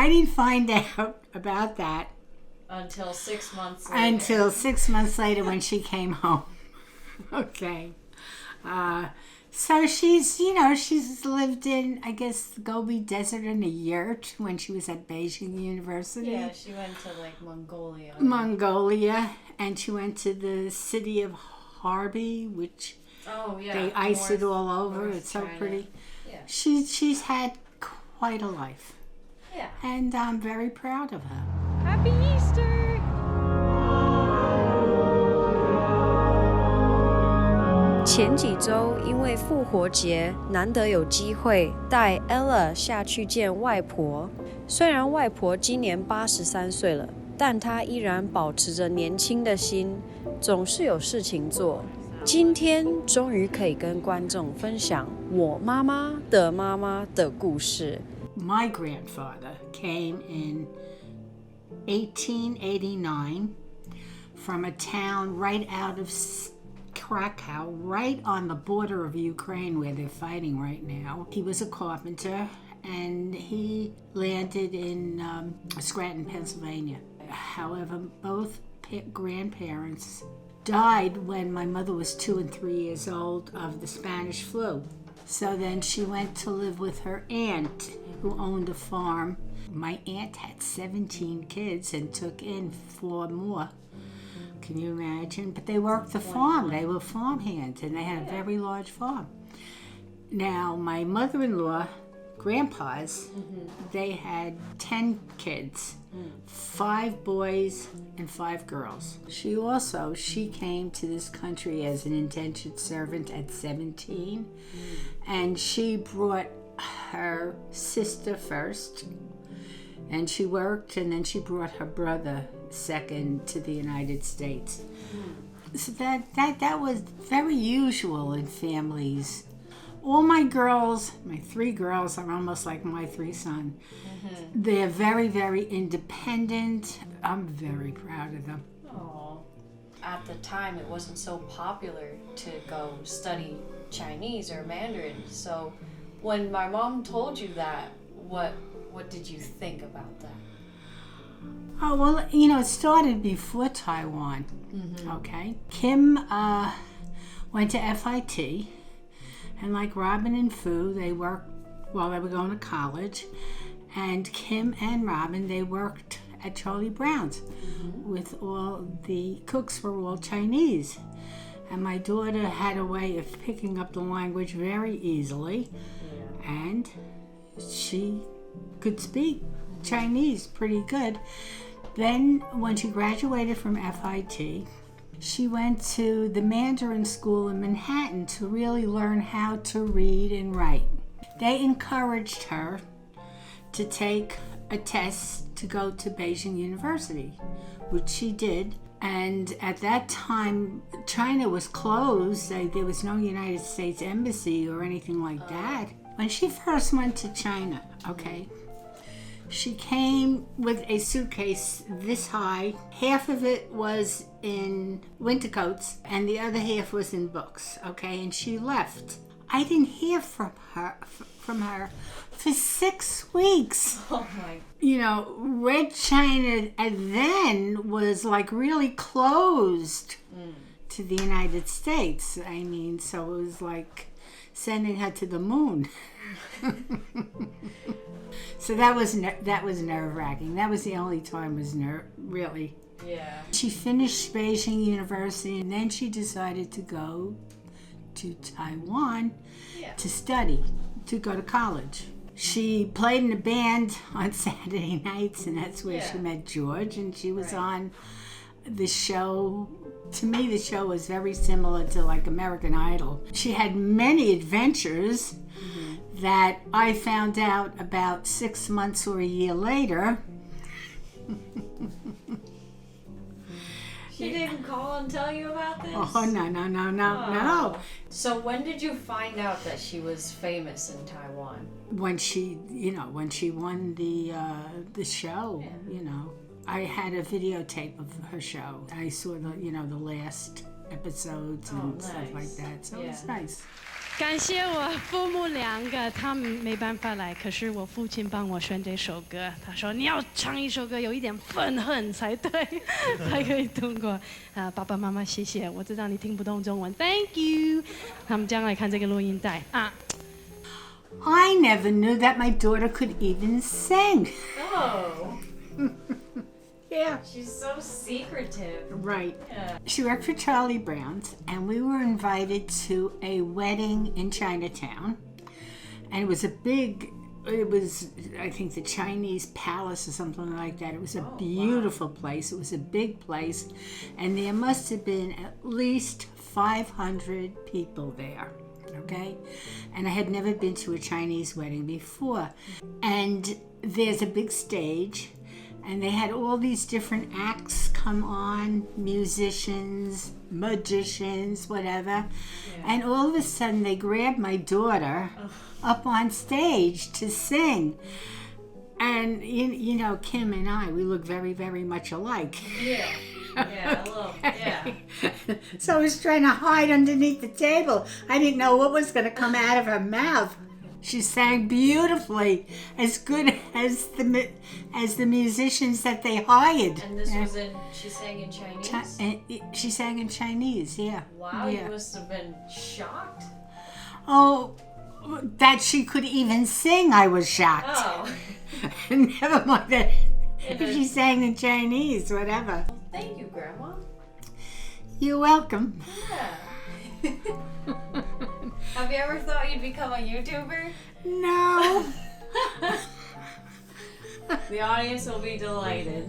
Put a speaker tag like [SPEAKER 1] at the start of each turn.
[SPEAKER 1] I didn't find out about that
[SPEAKER 2] until 6 months later.
[SPEAKER 1] Until 6 months later when she came home. Okay. So she's lived in, I guess, the Gobi Desert in a yurt when she was at Beijing University.
[SPEAKER 2] Yeah, she went to like Mongolia.
[SPEAKER 1] And she went to the city of Harbin, which they ice it all over. It's so
[SPEAKER 2] China.
[SPEAKER 1] pretty.
[SPEAKER 2] Yeah.
[SPEAKER 1] She's had quite a life.
[SPEAKER 2] Yeah.
[SPEAKER 1] And I'm very proud of her.
[SPEAKER 2] Happy Easter!
[SPEAKER 3] 前几周因为复活节，难得有机会带 Ella 下去见外婆。虽然外婆今年83岁了，但她依然保持着年轻的心，总是有事情做。今天终于可以跟观众分享我妈妈的妈妈的故事。
[SPEAKER 1] My grandfather came in 1889 from a town right out of Krakow, right on the border of Ukraine where they're fighting right now. He was a carpenter and he landed in Scranton, Pennsylvania. However, both grandparents died when my mother was 2 and 3 years old of the Spanish flu. So then she went to live with her aunt who owned a farm. My aunt had 17 kids and took in 4 more. Can you imagine? But they worked the farm. They were farmhands, and they had a very large farm. Now, my mother-in-law, grandpas, they had 10 kids, 5 boys and 5 girls. She came to this country as an indentured servant at 17, and she brought her sister first, and she worked, and then she brought her brother second to the United States. So that was very usual in families. All my girls, my 3 girls are almost like my 3 sons. They're very, very independent. I'm very proud of them.
[SPEAKER 2] Oh, at the time it wasn't so popular to go study Chinese or Mandarin. So when my mom told you that, what did you think about that?
[SPEAKER 1] Oh, well, it started before Taiwan, okay? Kim went to FIT, and like Robin and Fu, they worked while they were going to college, and Kim and Robin, they worked at Charlie Brown's with all the cooks were all Chinese. And my daughter had a way of picking up the language very easily, and she could speak Chinese pretty good. Then when she graduated from FIT, she went to the Mandarin school in Manhattan to really learn how to read and write. They encouraged her to take a test to go to Beijing University, which she did. And at that time, China was closed. There was no United States embassy or anything like that. When she first went to China, okay, she came with a suitcase this high. Half of it was in winter coats and the other half was in books, okay? And she left. I didn't hear from her for 6 weeks.
[SPEAKER 2] Oh my.
[SPEAKER 1] Red China and then was like really closed to the United States. I mean, so it was like sending her to the moon. So that was nerve-wracking. That was the only time it was really.
[SPEAKER 2] Yeah.
[SPEAKER 1] She finished Beijing University and then she decided to go to Taiwan to study, to go to college. She played in a band on Saturday nights, and that's where she met George, and she was on the show. To me, the show was very similar to like American Idol. She had many adventures that I found out about 6 months or a year later.
[SPEAKER 2] She didn't call and tell you about this?
[SPEAKER 1] Oh, no.
[SPEAKER 2] So when did you find out that she was famous in Taiwan?
[SPEAKER 1] When she won the show, I had a videotape of her show. I saw the last episodes and stuff like that. So it was nice.
[SPEAKER 4] 感谢我父母两个，他们没办法来，可是我父亲帮我选这首歌。他说你要唱一首歌有一点愤恨才对，才可以通过。爸爸妈妈谢谢，我知道你听不懂中文 ，Thank you。他们将来看这个录音带啊。
[SPEAKER 1] I never knew that my daughter could even sing.
[SPEAKER 2] Oh.
[SPEAKER 1] Yeah.
[SPEAKER 2] She's so secretive.
[SPEAKER 1] Right.
[SPEAKER 2] Yeah.
[SPEAKER 1] She worked for Charlie Brown's, and we were invited to a wedding in Chinatown. And it was I think, the Chinese palace or something like that. It was a beautiful place. It was a big place. And there must have been at least 500 people there. Okay? And I had never been to a Chinese wedding before. And there's a big stage. And they had all these different acts come on, musicians, magicians, whatever. Yeah. And all of a sudden they grabbed my daughter up on stage to sing. And, you know, Kim and I, we look very, very much alike.
[SPEAKER 2] Yeah. Yeah, a little, yeah.
[SPEAKER 1] So I was trying to hide underneath the table. I didn't know what was going to come out of her mouth. She sang beautifully, as good as the musicians that they hired.
[SPEAKER 2] And this was she sang in Chinese?
[SPEAKER 1] She sang in Chinese, yeah.
[SPEAKER 2] Wow,
[SPEAKER 1] yeah.
[SPEAKER 2] You must have been shocked.
[SPEAKER 1] Oh, that she could even sing, I was shocked.
[SPEAKER 2] Oh.
[SPEAKER 1] Never mind that if she sang in Chinese, whatever.
[SPEAKER 2] Well, thank you, Grandma.
[SPEAKER 1] You're welcome.
[SPEAKER 2] Yeah. Have you ever thought you'd become a YouTuber?
[SPEAKER 1] No.
[SPEAKER 2] The audience will be delighted.